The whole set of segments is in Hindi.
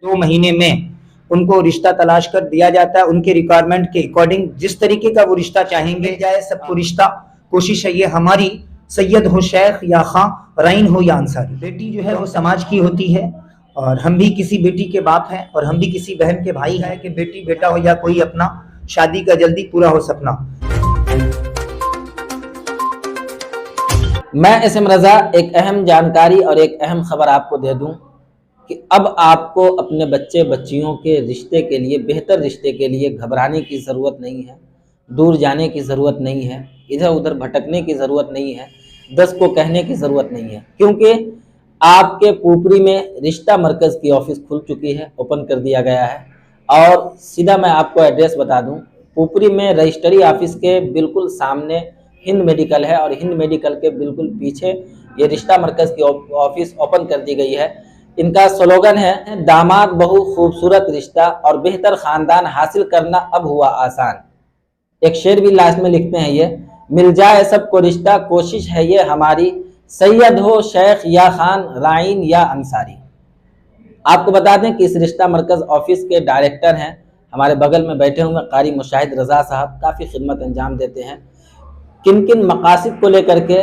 2 महीने में उनको रिश्ता तलाश कर दिया जाता है, उनके रिक्वायरमेंट के अकॉर्डिंग जिस तरीके का वो रिश्ता चाहेंगे जाए सबको रिश्ता। कोशिश है ये हमारी, सैयद हो, शेख या खां, राइन हो या अंसारी, बेटी जो है वो समाज की होती है और हम भी किसी बेटी के बाप हैं और हम भी किसी बहन के भाई हैं कि बेटी बेटा हो या कोई अपना, शादी का जल्दी पूरा हो सपना। मैं एसएम रजा एक अहम जानकारी और एक अहम खबर आपको दे दूं कि अब आपको अपने बच्चे बच्चियों के रिश्ते के लिए, बेहतर रिश्ते के लिए घबराने की ज़रूरत नहीं है, दूर जाने की ज़रूरत नहीं है, इधर उधर भटकने की ज़रूरत नहीं है, 10 को कहने की ज़रूरत नहीं है, क्योंकि आपके पुपरी में रिश्ता मरकज़ की ऑफिस खुल चुकी है, ओपन कर दिया गया है। और सीधा मैं आपको एड्रेस बता दूं, पुपरी में रजिस्ट्री ऑफिस के बिल्कुल सामने हिंद मेडिकल है और हिंद मेडिकल के बिल्कुल पीछे ये रिश्ता मरकज़ की ऑफिस ओपन कर दी गई है। इनका स्लोगन है, दामाद बहू खूबसूरत रिश्ता और बेहतर ख़ानदान हासिल करना अब हुआ आसान। एक शेर भी लास्ट में लिखते हैं ये, मिल जाए सबको रिश्ता, कोशिश है ये हमारी, सैयद हो, शेख या खान, राइन या अंसारी। आपको बता दें कि इस रिश्ता मरकज़ ऑफिस के डायरेक्टर हैं, हमारे बगल में बैठे हुए कारी मुशाहिद रज़ा साहब, काफ़ी खिदमत अंजाम देते हैं। किन किन मकासद को लेकर के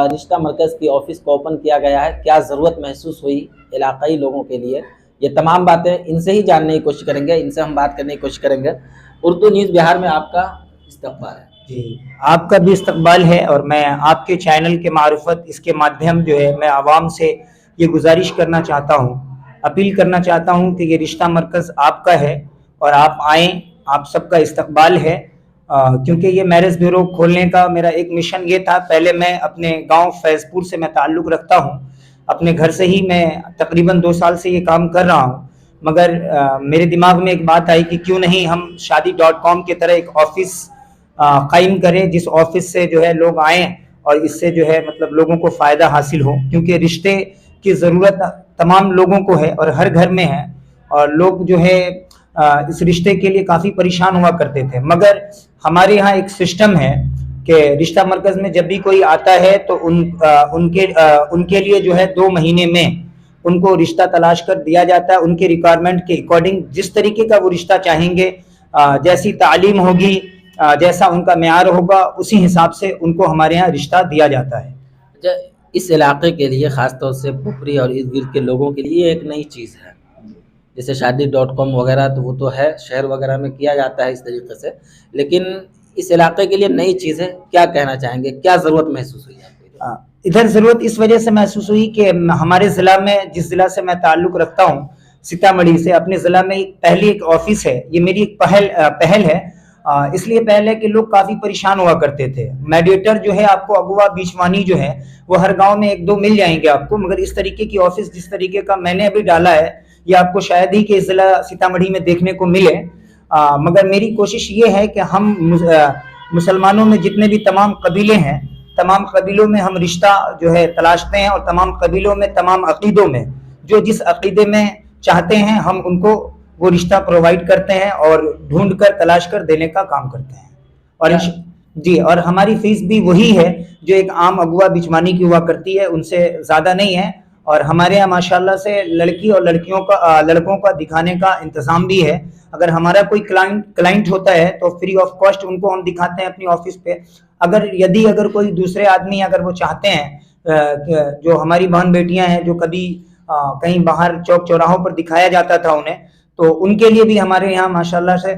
रिश्ता मरकज़ की ऑफिस को ओपन किया गया है, क्या ज़रूरत महसूस हुई इलाकाई लोगों के लिए, ये तमाम बातें इनसे ही जानने की कोशिश करेंगे, इनसे हम बात करने की कोशिश करेंगे। उर्दू न्यूज़ बिहार में आपका इस्तकबाल है। जी, आपका भी इस्तकबाल है और मैं आपके चैनल के मारुफत इसके माध्यम जो है मैं आवाम से ये गुजारिश करना चाहता हूँ, अपील करना चाहता हूँ कि ये रिश्ता मरकज़ आपका है और आप आएँ, आप सबका इस्तकबाल है। क्योंकि ये मैरिज ब्यूरो खोलने का मेरा एक मिशन ये था। पहले मैं अपने गांव फैज़पुर से मैं ताल्लुक़ रखता हूँ, अपने घर से ही मैं तकरीबन 2 साल से ये काम कर रहा हूँ, मगर मेरे दिमाग में एक बात आई कि क्यों नहीं हम शादी.com की तरह एक ऑफिस कायम करें, जिस ऑफिस से जो है लोग आएँ और इससे जो है मतलब लोगों को फ़ायदा हासिल हो, क्योंकि रिश्ते की ज़रूरत तमाम लोगों को है और हर घर में है और लोग जो है इस रिश्ते के लिए काफ़ी परेशान हुआ करते थे। मगर हमारे यहाँ एक सिस्टम है कि रिश्ता मरकज़ में जब भी कोई आता है तो उनके लिए जो है 2 महीने में उनको रिश्ता तलाश कर दिया जाता है, उनके रिक्वायरमेंट के अकॉर्डिंग जिस तरीके का वो रिश्ता चाहेंगे, जैसी तालीम होगी, जैसा उनका मेयार होगा, उसी हिसाब से उनको हमारे यहाँ रिश्ता दिया जाता है। इस इलाके के लिए ख़ासतौर से पुपरी और इर्द गिर्द के लोगों के लिए एक नई चीज़ है, जैसे शादी.com वगैरह तो वो तो है, शहर वगैरह में किया जाता है इस तरीके से, लेकिन इस इलाके के लिए नई चीज़ है। क्या कहना चाहेंगे, क्या ज़रूरत महसूस हुई आपको? इधर ज़रूरत इस वजह से महसूस हुई कि हमारे ज़िला में, जिस ज़िला से मैं ताल्लुक़ रखता हूँ सीतामढ़ी से, अपने ज़िला में पहली एक ऑफिस है। ये मेरी एक पहल है, इसलिए पहले कि लोग काफ़ी परेशान हुआ करते थे। मेडिएटर जो है आपको, अगवा बीचवानी जो है वो हर गाँव में 1-2 मिल जाएंगे आपको, मगर इस तरीके की ऑफिस जिस तरीके का मैंने अभी डाला है ये आपको शायद ही कि ज़िला सीतामढ़ी में देखने को मिले। मगर मेरी कोशिश ये है कि हम मुसलमानों में जितने भी तमाम कबीले हैं, तमाम कबीलों में हम रिश्ता जो है तलाशते हैं और तमाम कबीलों में, तमाम अकीदों में जो जिस अकीदे में चाहते हैं हम उनको वो रिश्ता प्रोवाइड करते हैं और ढूंढ कर तलाश कर देने का काम करते हैं। और जी, और हमारी फीस भी वही है जो एक आम अगवा बिचवानी की हुआ करती है, उनसे ज़्यादा नहीं है। और हमारे यहाँ माशाल्लाह से लड़की और लड़कों का दिखाने का इंतज़ाम भी है। अगर हमारा कोई क्लाइंट होता है तो फ्री ऑफ कॉस्ट उनको हम दिखाते हैं अपनी ऑफिस पे। अगर कोई दूसरे आदमी अगर वो चाहते हैं, जो हमारी बहन बेटियां हैं जो कभी कहीं बाहर चौक चौराहों पर दिखाया जाता था उन्हें, तो उनके लिए भी हमारे यहाँ माशाल्लाह से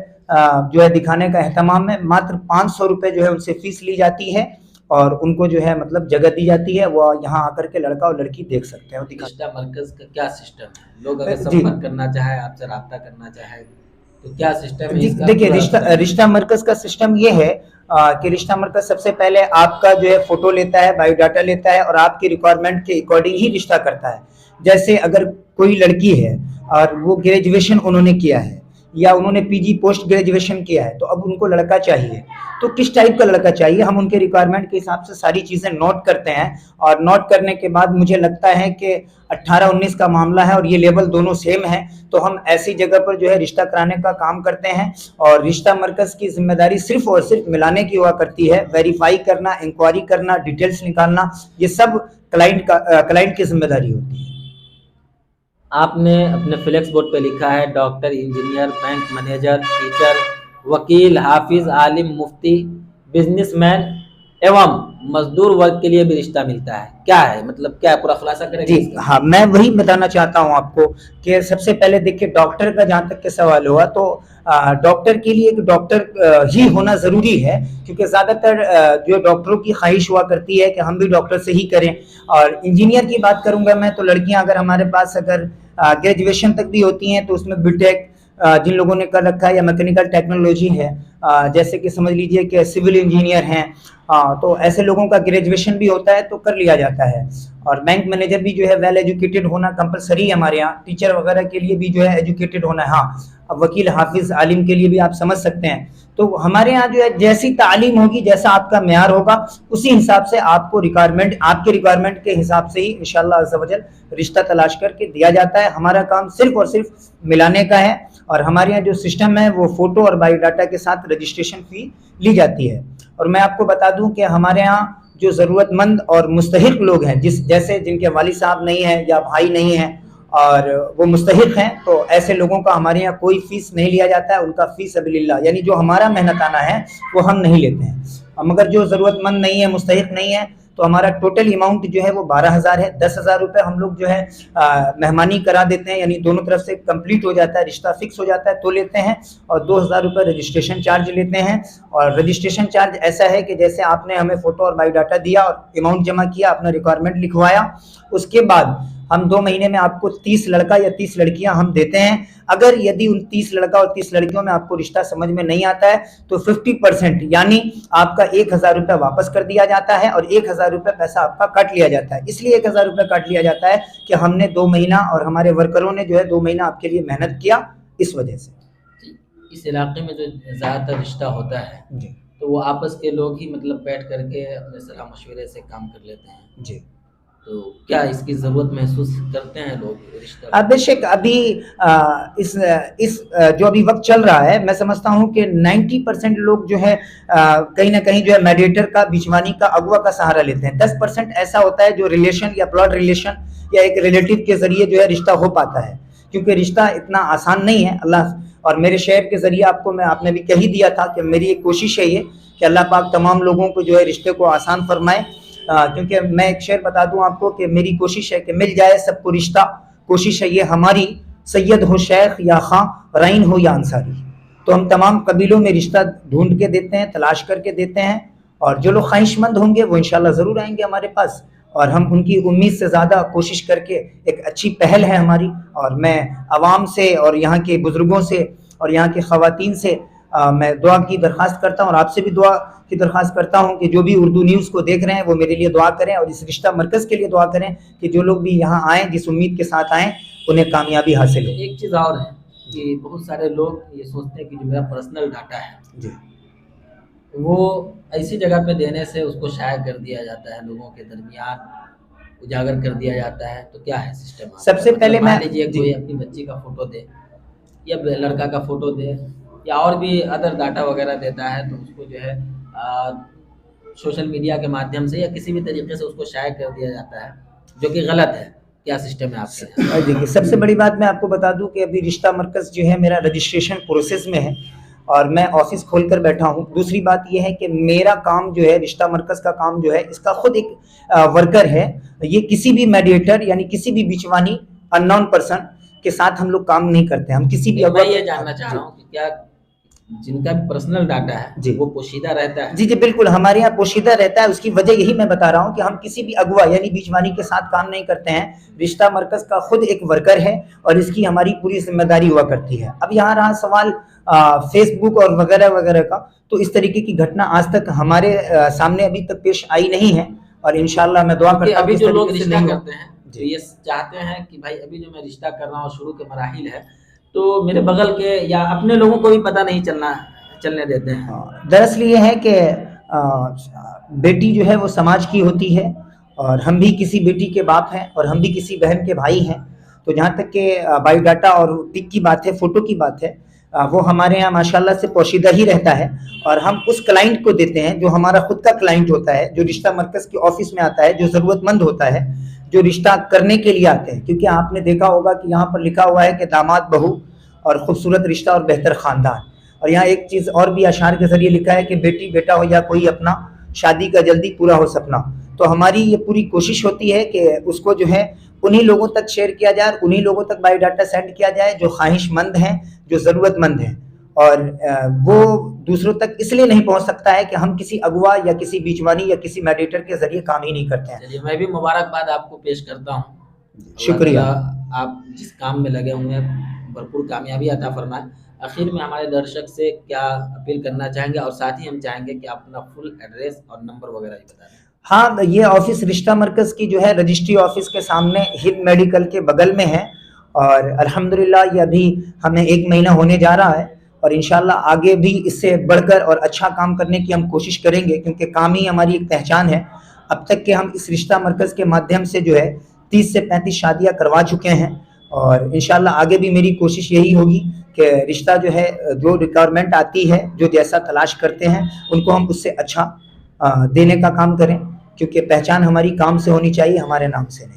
जो है दिखाने का एहतमाम है। मात्र 500 रुपये जो है उनसे फीस ली जाती है और उनको जो है मतलब जगह दी जाती है, वो यहाँ आकर के लड़का और लड़की देख सकते हैं। रिश्ता मरकज़ का क्या सिस्टम है? लोग अगर संपर्क करना चाहे, आपसे राब्ता करना चाहे तो क्या सिस्टम है? देखिए, रिश्ता मरकज़ का सिस्टम ये है कि रिश्ता मरकज़ सबसे पहले आपका जो है फोटो लेता है, बायोडाटा लेता है और आपकी रिक्वायरमेंट के अकॉर्डिंग ही रिश्ता करता है। जैसे अगर कोई लड़की है और वो ग्रेजुएशन उन्होंने किया है या उन्होंने पीजी पोस्ट ग्रेजुएशन किया है, तो अब उनको लड़का चाहिए, तो किस टाइप का लड़का चाहिए हम उनके रिक्वायरमेंट के हिसाब से सारी चीज़ें नोट करते हैं। और नोट करने के बाद मुझे लगता है कि 18-19 का मामला है और ये लेवल दोनों सेम है, तो हम ऐसी जगह पर जो है रिश्ता कराने का काम करते हैं। और रिश्ता मरकज़ की जिम्मेदारी सिर्फ और सिर्फ मिलाने की हुआ करती है। वेरीफाई करना, इंक्वायरी करना, डिटेल्स निकालना, ये सब क्लाइंट की जिम्मेदारी होती है। आपने अपने फ्लेक्स बोर्ड पे लिखा है doctor, engineer, bank manager, teacher, वकील, हाफिज, आलिम, मुफ्ती, बिजनेसमैन एवं मजदूर वर्ग के लिए भी रिश्ता मिलता है। क्या है मतलब, क्या है, पूरा खुलासा करेंगे जी इसका? हाँ, मैं वही बताना चाहता हूँ आपको कि सबसे पहले देखिए, डॉक्टर का जहाँ तक के सवाल हुआ तो डॉक्टर के लिए एक डॉक्टर ही होना ज़रूरी है, क्योंकि ज़्यादातर जो डॉक्टरों की ख्वाहिश हुआ करती है कि हम भी डॉक्टर से ही करें। और इंजीनियर की बात करूंगा मैं, तो लड़कियां अगर हमारे पास अगर ग्रेजुएशन तक भी होती हैं तो उसमें बीटेक जिन लोगों ने कर रखा है, या मैकेनिकल टेक्नोलॉजी है, जैसे कि समझ लीजिए कि सिविल इंजीनियर हैं, तो ऐसे लोगों का ग्रेजुएशन भी होता है तो कर लिया जाता है। और बैंक मैनेजर भी जो है वेल एजुकेटेड होना कंपलसरी है हमारे यहाँ। टीचर वगैरह के लिए भी जो है एजुकेटेड होना है। हाँ, अब वकील, हाफिज, आलिम के लिए भी आप समझ सकते हैं। तो हमारे यहाँ जो है जैसी तालीम होगी, जैसा आपका म्यार होगा, उसी हिसाब से आपको रिक्वायरमेंट, आपके रिक्वायरमेंट के हिसाब से ही इंशाल्लाह अज़्ज़ा वजल रिश्ता तलाश करके दिया जाता है। हमारा काम सिर्फ और सिर्फ मिलाने का है। और हमारे यहाँ जो सिस्टम है वो फोटो और बायोडाटा के साथ रजिस्ट्रेशन फी ली जाती है। और मैं आपको बता दूं कि हमारे यहाँ जो ज़रूरतमंद और मुस्तहिक लोग हैं, जैसे जिनके वालिद साहब नहीं हैं या भाई नहीं हैं और वो मुस्तहिक हैं, तो ऐसे लोगों का हमारे यहाँ कोई फीस नहीं लिया जाता है। उनका फीस सबीलिल्लाह, यानी जो हमारा मेहनताना है वो हम नहीं लेते हैं। मगर जो ज़रूरतमंद नहीं है, मुस्तहिक नहीं है, तो हमारा टोटल अमाउंट जो है वो 12,000 है। 10,000 रुपये हम लोग जो है मेहमानी करा देते हैं, यानी दोनों तरफ से कंप्लीट हो जाता है, रिश्ता फिक्स हो जाता है तो लेते हैं। और 2,000 रुपये रजिस्ट्रेशन चार्ज लेते हैं। और रजिस्ट्रेशन चार्ज ऐसा है कि जैसे आपने हमें फ़ोटो और बायोडाटा दिया और अमाउंट जमा किया, अपना रिक्वायरमेंट लिखवाया, उसके बाद हम 2 महीने में आपको 30 लड़का या 30 लड़कियां हम देते हैं। अगर यदि उन 30 लड़का और 30 लड़कियों में आपको रिश्ता समझ में नहीं आता है तो 50% यानी आपका 1,000 रुपये वापस कर दिया जाता है और 1,000 रुपये पैसा आपका काट लिया जाता है। इसलिए 1,000 रुपये काट लिया जाता है कि हमने 2 महीना और हमारे वर्करों ने जो है 2 महीना आपके लिए मेहनत किया, इस वजह से। इस इलाके में जो ज़्यादातर रिश्ता होता है जी तो वो आपस के लोग ही मतलब बैठ करके अपने सलाह मशवरे से काम कर लेते हैं। जी। तो क्या इसकी ज़रूरत महसूस करते हैं लोग रिश्ता? अब बेशक अभी इस जो अभी वक्त चल रहा है, मैं समझता हूँ कि 90% लोग जो है कहीं ना कहीं जो है मेडिएटर का, बिचवानी का, अगवा का सहारा लेते हैं। 10% ऐसा होता है जो रिलेशन या ब्लड रिलेशन या एक रिलेटिव के जरिए जो है रिश्ता हो पाता है, क्योंकि रिश्ता इतना आसान नहीं है। अल्लाह और मेरे शेर के जरिए आपने भी कह ही दिया था कि मेरी एक कोशिश है ये कि अल्लाह पाक तमाम लोगों को जो है रिश्ते को आसान फरमाए। क्योंकि मैं एक शेर बता दूं आपको कि मेरी कोशिश है कि मिल जाए सबको रिश्ता, कोशिश है ये हमारी, सैयद हो शेख या खां, रईन हो या अंसारी। तो हम तमाम कबीलों में रिश्ता ढूंढ के देते हैं, तलाश करके देते हैं। और जो लोग ख्वाहिशमंद होंगे वो इंशाल्लाह ज़रूर आएंगे हमारे पास। और हम उनकी उम्मीद से ज़्यादा कोशिश करके, एक अच्छी पहल है हमारी। और मैं आवाम से और यहाँ के बुज़ुर्गों से और यहाँ की ख़वातीन से मैं दुआ की दरख्वास्त करता हूँ और आपसे भी दुआ की दरख्वास्त करता हूँ कि जो भी उर्दू न्यूज़ को देख रहे हैं वो मेरे लिए दुआ करें और इस रिश्ता मरकज़ के लिए दुआ करें कि जो लोग भी यहाँ आएँ, जिस उम्मीद के साथ आएँ, उन्हें कामयाबी हासिल हो। एक चीज़ और है कि बहुत सारे लोग ये सोचते हैं कि जो मेरा पर्सनल डाटा है जी वो ऐसी जगह पे देने से उसको शाया कर दिया जाता है, लोगों के दरमियान उजागर कर दिया जाता है। तो क्या है सिस्टम? सबसे पहले मान मैं लीजिए कोई अपनी बच्ची का फोटो दे या लड़का का फोटो दे या और भी अदर डाटा वगैरह देता है, तो उसको जो है सोशल मीडिया के माध्यम से या किसी भी तरीके से उसको शाया कर दिया जाता है, जो कि गलत है। क्या सिस्टम है आपके? देखिए, सबसे बड़ी बात मैं आपको बता दूं कि अभी रिश्ता मरकज़ जो है मेरा रजिस्ट्रेशन प्रोसेस में है और मैं ऑफिस खोल कर बैठा हूं। दूसरी बात यह है कि मेरा काम जो है, रिश्ता मरकज़ का काम जो है, इसका खुद एक वर्कर है। ये किसी भी मेडिएटर यानी किसी भी बिचवानी अननोन पर्सन के साथ हम लोग काम नहीं करते। हम किसी भी मैं ये जानना चाह रहा हूँ कि क्या जिनका पर्सनल डाटा है जी वो पोशीदा रहता है? जी जी बिल्कुल, हमारे यहाँ पोशीदा रहता है। उसकी वजह यही मैं बता रहा हूँ कि हम किसी भी अगवा यानी बीचवानी के साथ काम नहीं करते हैं। रिश्ता मरकज़ का खुद एक वर्कर है और इसकी हमारी पूरी जिम्मेदारी हुआ करती है। अब यहाँ रहा सवाल फेसबुक और वगैरह वगैरह का, तो इस तरीके की घटना आज तक हमारे सामने अभी तक पेश आई नहीं है और इंशाल्लाह मैं दुआ करता हूँ अभी जो लोग रिश्ता नहीं करते हैं जो ये चाहते हैं कि भाई अभी जो मैं रिश्ता कर रहा हूँ शुरू के मराहिल है, तो मेरे बगल के या अपने लोगों को भी पता नहीं चलने देते हैं। दरअसल ये है कि बेटी जो है वो समाज की होती है और हम भी किसी बेटी के बाप हैं और हम भी किसी बहन के भाई हैं। तो जहाँ तक के बायोडाटा और पिक की बात है, फ़ोटो की बात है, वो हमारे यहाँ माशाल्लाह से पोशीदा ही रहता है और हम उस क्लाइंट को देते हैं जो हमारा खुद का क्लाइंट होता है, जो रिश्ता मरकज़ के ऑफिस में आता है, जो ज़रूरतमंद होता है। जो रिश्ता करने के लिए आते हैं, क्योंकि आपने देखा होगा कि यहाँ पर लिखा हुआ है कि दामाद बहू और खूबसूरत रिश्ता और बेहतर ख़ानदान। और यहाँ एक चीज़ और भी अशार के ज़रिए लिखा है कि बेटी बेटा हो या कोई अपना, शादी का जल्दी पूरा हो सपना। तो हमारी ये पूरी कोशिश होती है कि उसको जो है उन्हीं लोगों तक शेयर किया जाए, उन्हीं लोगों तक बायोडाटा सेंड किया जाए जो ख्वाहिशमंद हैं, जो ज़रूरतमंद हैं। और वो दूसरों तक इसलिए नहीं पहुंच सकता है कि हम किसी अगुआ या किसी बीचवानी या किसी मेडिएटर के जरिए काम ही नहीं करते हैं। चलिए, मैं भी मुबारकबाद आपको पेश करता हूँ। शुक्रिया। आप जिस काम में लगे हुए हैं भरपूर कामयाबी अता फरमाए। आखिर में हमारे दर्शक से क्या अपील करना चाहेंगे, और साथ ही हम चाहेंगे कि आप अपना फुल एड्रेस और नंबर वगैरह भी बता दें। हाँ, ये ऑफिस रिश्ता मरकज़ की जो है रजिस्ट्री ऑफिस के सामने हिंद मेडिकल के बगल में है। और अल्हम्दुलिल्लाह ये अभी हमें 1 महीना होने जा रहा है, और इंशाल्लाह आगे भी इससे बढ़कर और अच्छा काम करने की हम कोशिश करेंगे, क्योंकि काम ही हमारी एक पहचान है। अब तक के हम इस रिश्ता मरकज़ के माध्यम से जो है 30 से 35 शादियाँ करवा चुके हैं, और इंशाल्लाह आगे भी मेरी कोशिश यही होगी कि रिश्ता जो है, जो रिक्वायरमेंट आती है, जो जैसा तलाश करते हैं, उनको हम उससे अच्छा देने का काम करें, क्योंकि पहचान हमारी काम से होनी चाहिए, हमारे नाम से नहीं।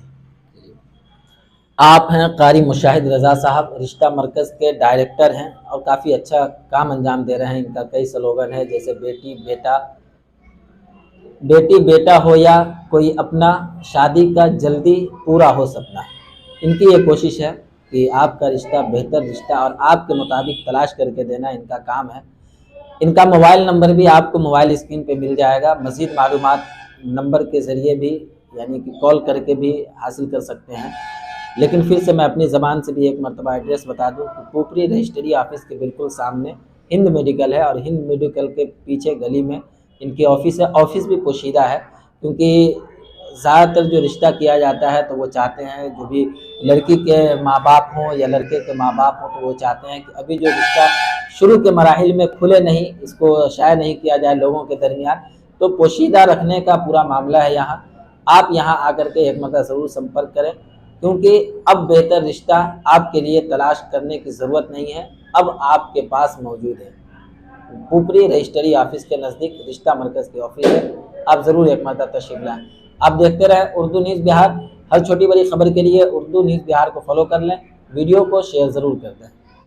आप हैं कारी मुशाहिद रज़ा साहब, रिश्ता मरकज़ के डायरेक्टर हैं और काफ़ी अच्छा काम अंजाम दे रहे हैं। इनका कई स्लोगन है, जैसे बेटी बेटा हो या कोई अपना, शादी का जल्दी पूरा हो सपना। इनकी ये कोशिश है कि आपका रिश्ता बेहतर रिश्ता और आपके मुताबिक तलाश करके देना इनका काम है। इनका मोबाइल नंबर भी आपको मोबाइल स्क्रीन पे मिल जाएगा। मज़ीद मालूमात नंबर के ज़रिए भी, यानी कि कॉल करके भी हासिल कर सकते हैं। लेकिन फिर से मैं अपनी ज़बान से भी एक मरतबा एड्रेस बता दूं कि पुपरी रजिस्ट्री ऑफिस के बिल्कुल सामने हिंद मेडिकल है, और हिंद मेडिकल के पीछे गली में इनकी ऑफिस है। ऑफिस भी पोशीदा है, क्योंकि ज़्यादातर जो रिश्ता किया जाता है तो वो चाहते हैं, जो भी लड़की के माँ बाप हों या लड़के के माँ बाप हों, तो वो चाहते हैं कि अभी जो रिश्ता शुरू के मराहिल में खुले नहीं, इसको शाये नहीं किया जाए लोगों के दरमियान, तो पोशीदा रखने का पूरा मामला है यहाँ। आप यहाँ आकर के एक मरतबा ज़रूर संपर्क करें, क्योंकि अब बेहतर रिश्ता आपके लिए तलाश करने की ज़रूरत नहीं है, अब आपके पास मौजूद है। पुपरी रजिस्ट्री ऑफिस के नज़दीक रिश्ता मरकज़ की ऑफिस है। आप ज़रूर एक मरतबा तशरीफ़ लाएँ। आप देखते रहें उर्दू न्यूज़ बिहार। हर छोटी बड़ी खबर के लिए उर्दू न्यूज़ बिहार को फॉलो कर लें, वीडियो को शेयर ज़रूर कर दें।